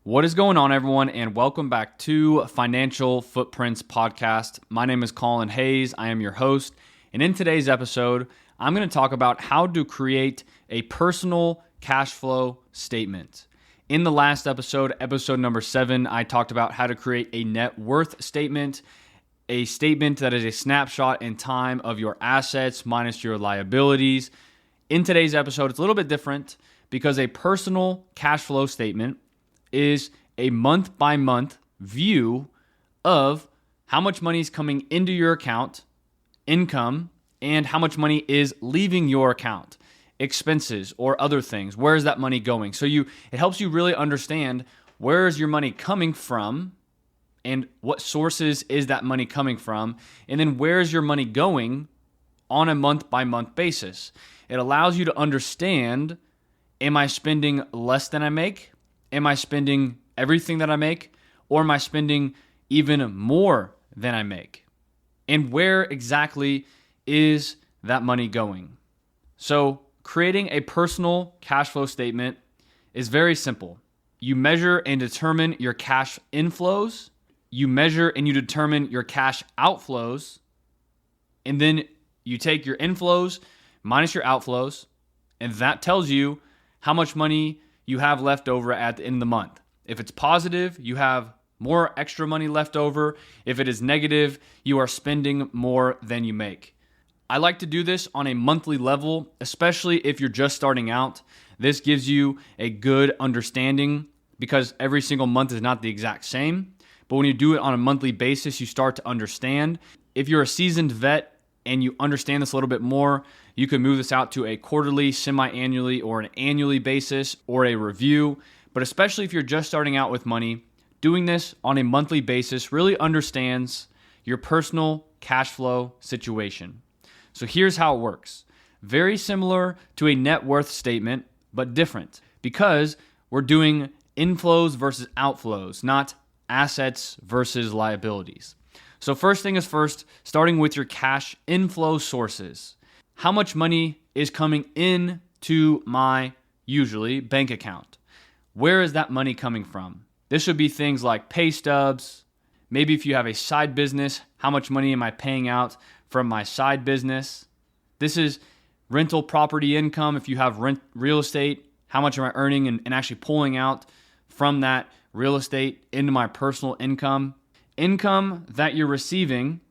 What is going on, everyone, and welcome back to Financial Footprints Podcast. My name is Colin Hayes. I am your host, and in today's episode, I'm going to talk about how to create a personal cash flow statement. In the last episode, episode number 7, I talked about how to create a net worth statement, a statement that is a snapshot in time of your assets minus your liabilities. In today's episode, it's a little bit different because a personal cash flow statement is a month-by-month view of how much money is coming into your account, income, and how much money is leaving your account, expenses or other things. Where is that money going? So it helps you really understand where is your money coming from and what sources is that money coming from, and then where is your money going on a month-by-month basis. It allows you to understand, am I spending less than I make? Am I spending everything that I make, or am I spending even more than I make? And where exactly is that money going? So creating a personal cash flow statement is very simple. You measure and determine your cash inflows. You measure and you determine your cash outflows. And then you take your inflows minus your outflows, and that tells you how much money you have left over at the end of the month. If it's positive, you have more extra money left over. If it is negative, you are spending more than you make. I like to do this on a monthly level, especially if you're just starting out. This gives you a good understanding because every single month is not the exact same. But when you do it on a monthly basis, you start to understand. If you're a seasoned vet and you understand this a little bit more, you can move this out to a quarterly, semi-annually, or an annually basis, or a review. But especially if you're just starting out with money, doing this on a monthly basis really understands your personal cash flow situation. So here's how it works. Very similar to a net worth statement, but different because we're doing inflows versus outflows, not assets versus liabilities. So first thing is first, starting with your cash inflow sources. How much money is coming in to my, usually, bank account? Where is that money coming from? This would be things like pay stubs. Maybe if you have a side business, how much money am I paying out from my side business? This is rental property income. If you have real estate, how much am I earning and actually pulling out from that real estate into my personal income? Income that you're receiving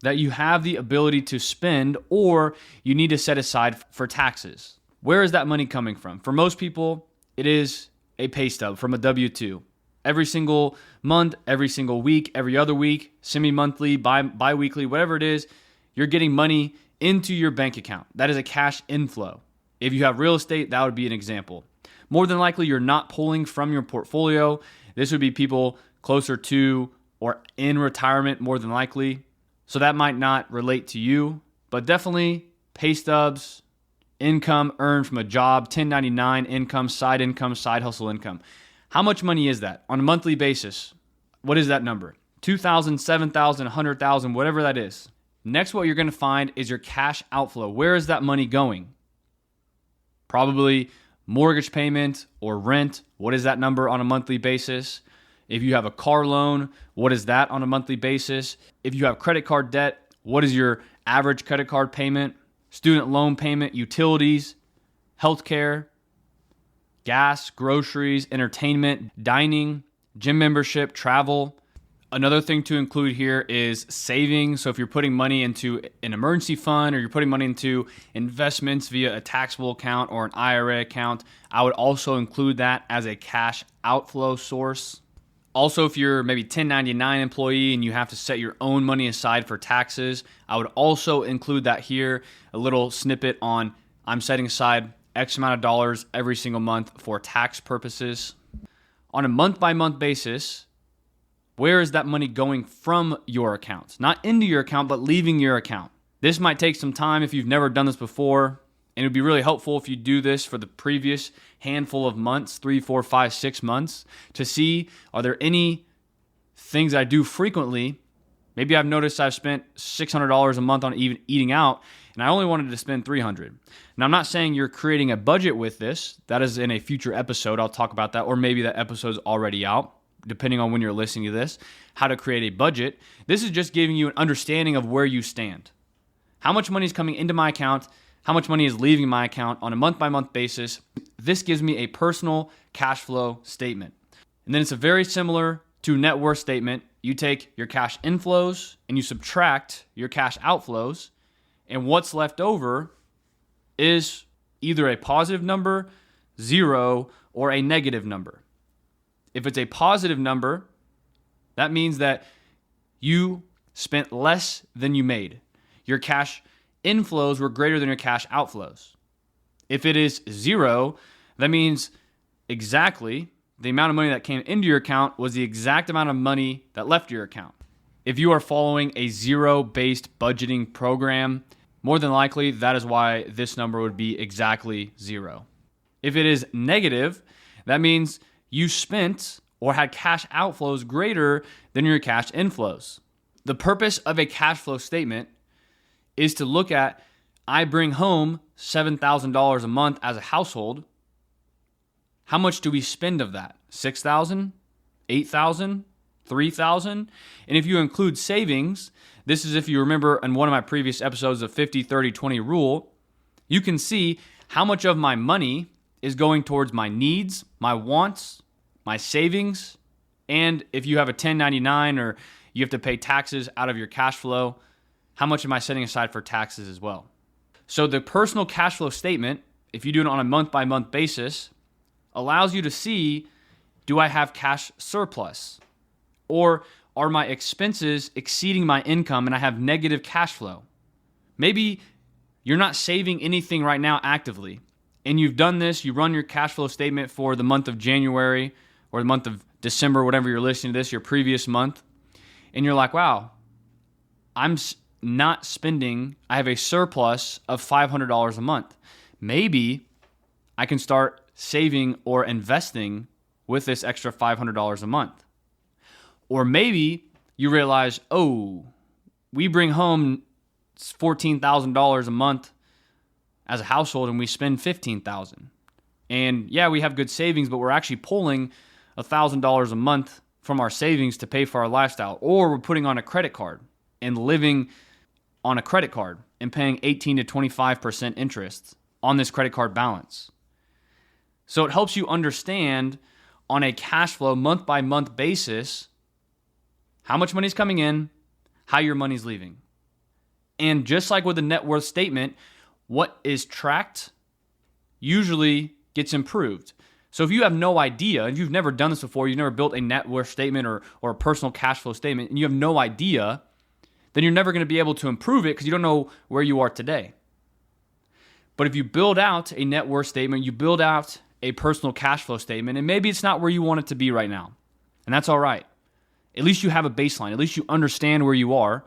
that you have the ability to spend or you need to set aside for taxes. Where is that money coming from? For most people, it is a pay stub from a W-2. Every single month, every single week, every other week, semi-monthly, bi-weekly, whatever it is, you're getting money into your bank account. That is a cash inflow. If you have real estate, that would be an example. More than likely, you're not pulling from your portfolio. This would be people closer to or in retirement, more than likely. So that might not relate to you, but definitely pay stubs, income earned from a job, 1099 income, side hustle income. How much money is that on a monthly basis? What is that number? 2,000, 7,000, 100,000, whatever that is. Next, what you're going to find is your cash outflow. Where is that money going? Probably mortgage payment or rent. What is that number on a monthly basis? If you have a car loan, what is that on a monthly basis? If you have credit card debt, what is your average credit card payment? Student loan payment, utilities, healthcare, gas, groceries, entertainment, dining, gym membership, travel. Another thing to include here is savings. So if you're putting money into an emergency fund or you're putting money into investments via a taxable account or an IRA account, I would also include that as a cash outflow source. Also, if you're maybe 1099 employee and you have to set your own money aside for taxes, I would also include that here, a little snippet on I'm setting aside X amount of dollars every single month for tax purposes. On a month-by-month basis, where is that money going from your account? Not into your account, but leaving your account. This might take some time if you've never done this before, and it would be really helpful if you do this for the previous handful of months, 3, 4, 5, 6 months, to see are there any things I do frequently Maybe I've noticed I've spent $600 a month on even eating out, and I only wanted to spend $300. Now, I'm not saying you're creating a budget with this. That is in a future episode. I'll talk about that, or maybe that episode's already out, depending on when you're listening to this, how to create a budget. This is just giving you an understanding of where you stand. How much money is coming into my account, how much money is leaving my account on a month-by-month basis. This gives me a personal cash flow statement. And then it's a very similar to net worth statement. You take your cash inflows and you subtract your cash outflows, and what's left over is either a positive number, zero, or a negative number. If it's a positive number, that means that you spent less than you made. Your cash inflows were greater than your cash outflows. If it is zero, that means exactly the amount of money that came into your account was the exact amount of money that left your account. If you are following a zero-based budgeting program, more than likely that is why this number would be exactly zero. If it is negative, that means you spent or had cash outflows greater than your cash inflows. The purpose of a cash flow statement is to look at, I bring home $7,000 a month as a household. How much do we spend of that? $6,000, $8,000, $3,000? And if you include savings, this is if you remember in one of my previous episodes of 50-30-20 rule, you can see how much of my money is going towards my needs, my wants, my savings, and if you have a 1099 or you have to pay taxes out of your cash flow, how much am I setting aside for taxes as well? So the personal cash flow statement, if you do it on a month-by-month basis, allows you to see, do I have cash surplus? Or are my expenses exceeding my income and I have negative cash flow? Maybe you're not saving anything right now actively, and you've done this, you run your cash flow statement for the month of January or the month of December, whatever you're listening to this, your previous month, and you're like, wow, I'm not spending, I have a surplus of $500 a month. Maybe I can start saving or investing with this extra $500 a month. Or maybe you realize, oh, we bring home $14,000 a month as a household and we spend $15,000. And yeah, we have good savings, but we're actually pulling $1,000 a month from our savings to pay for our lifestyle. Or we're putting on a credit card and living on a credit card and paying 18 to 25% interest on this credit card balance. So it helps you understand on a cash flow month by month basis how much money is coming in, how your money's leaving. And just like with the net worth statement, what is tracked usually gets improved. So if you have no idea, if you've never done this before, you've never built a net worth statement or a personal cash flow statement, and you have no idea, then you're never going to be able to improve it because you don't know where you are today. But if you build out a net worth statement, you build out a personal cash flow statement, and maybe it's not where you want it to be right now, and that's all right. At least you have a baseline. At least you understand where you are.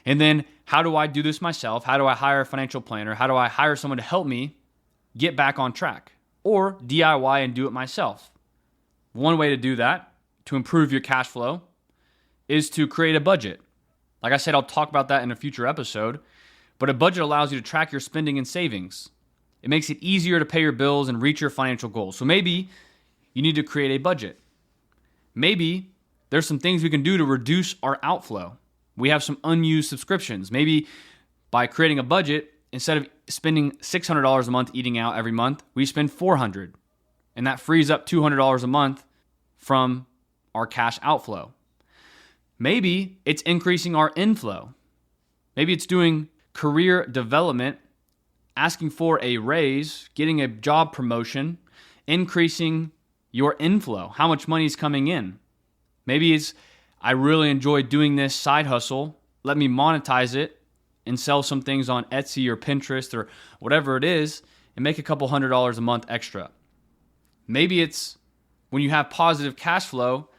And then how do I do this myself? How do I hire a financial planner? How do I hire someone to help me get back on track? Or DIY and do it myself. One way to do that, to improve your cash flow, is to create a budget. Like I said, I'll talk about that in a future episode. But a budget allows you to track your spending and savings. It makes it easier to pay your bills and reach your financial goals. So maybe you need to create a budget. Maybe there's some things we can do to reduce our outflow. We have some unused subscriptions. Maybe by creating a budget, instead of spending $600 a month eating out every month, we spend $400. And that frees up $200 a month from our cash outflow. Maybe it's increasing our inflow. Maybe it's doing career development, asking for a raise, getting a job promotion, increasing your inflow, how much money is coming in. Maybe it's, I really enjoy doing this side hustle. Let me monetize it and sell some things on Etsy or Pinterest or whatever it is and make a couple $100s a month extra. Maybe it's when you have positive cash flow,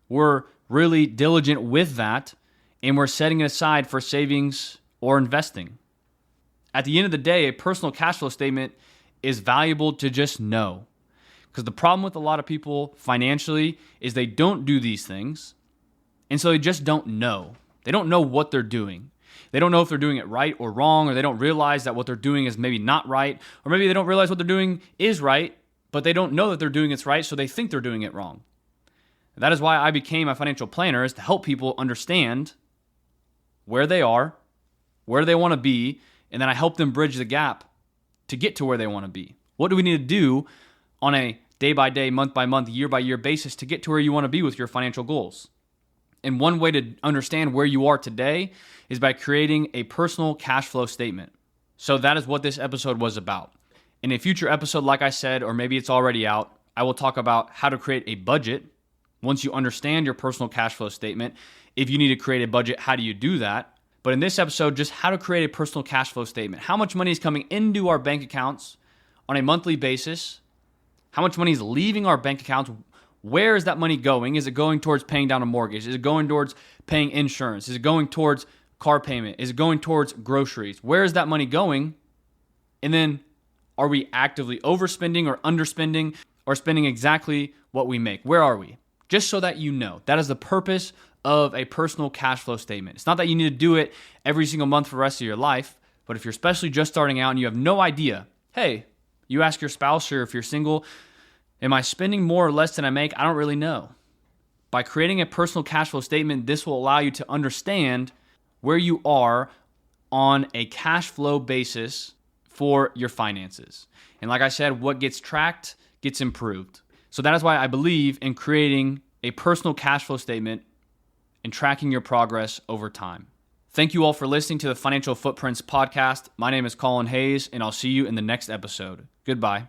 we're really diligent with that and we're setting it aside for savings or investing. At the end of the day, a personal cash flow statement is valuable to just know. Because the problem with a lot of people financially is they don't do these things, and so they just don't know. They don't know what they're doing. They don't know if they're doing it right or wrong, or they don't realize that what they're doing is maybe not right, or maybe they don't realize what they're doing is right, but they don't know that they're doing it right, so they think they're doing it wrong. That is why I became a financial planner, is to help people understand where they are, where they want to be, and then I help them bridge the gap to get to where they want to be. What do we need to do on a day-by-day, month-by-month, year-by-year basis to get to where you want to be with your financial goals? And one way to understand where you are today is by creating a personal cash flow statement. So that is what this episode was about. In a future episode, like I said, or maybe it's already out, I will talk about how to create a budget. Once you understand your personal cash flow statement, if you need to create a budget, how do you do that? But in this episode, just how to create a personal cash flow statement. How much money is coming into our bank accounts on a monthly basis? How much money is leaving our bank accounts? Where is that money going? Is it going towards paying down a mortgage? Is it going towards paying insurance? Is it going towards car payment? Is it going towards groceries? Where is that money going? And then are we actively overspending or underspending or spending exactly what we make? Where are we? Just so that you know. That is the purpose of a personal cash flow statement. It's not that you need to do it every single month for the rest of your life, but if you're especially just starting out and you have no idea, hey, you ask your spouse, or if you're single, am I spending more or less than I make? I don't really know. By creating a personal cash flow statement, this will allow you to understand where you are on a cash flow basis for your finances. And like I said, what gets tracked gets improved. So that is why I believe in creating a personal cash flow statement and tracking your progress over time. Thank you all for listening to the Financial Footprints podcast. My name is Kolin Hayes, and I'll see you in the next episode. Goodbye.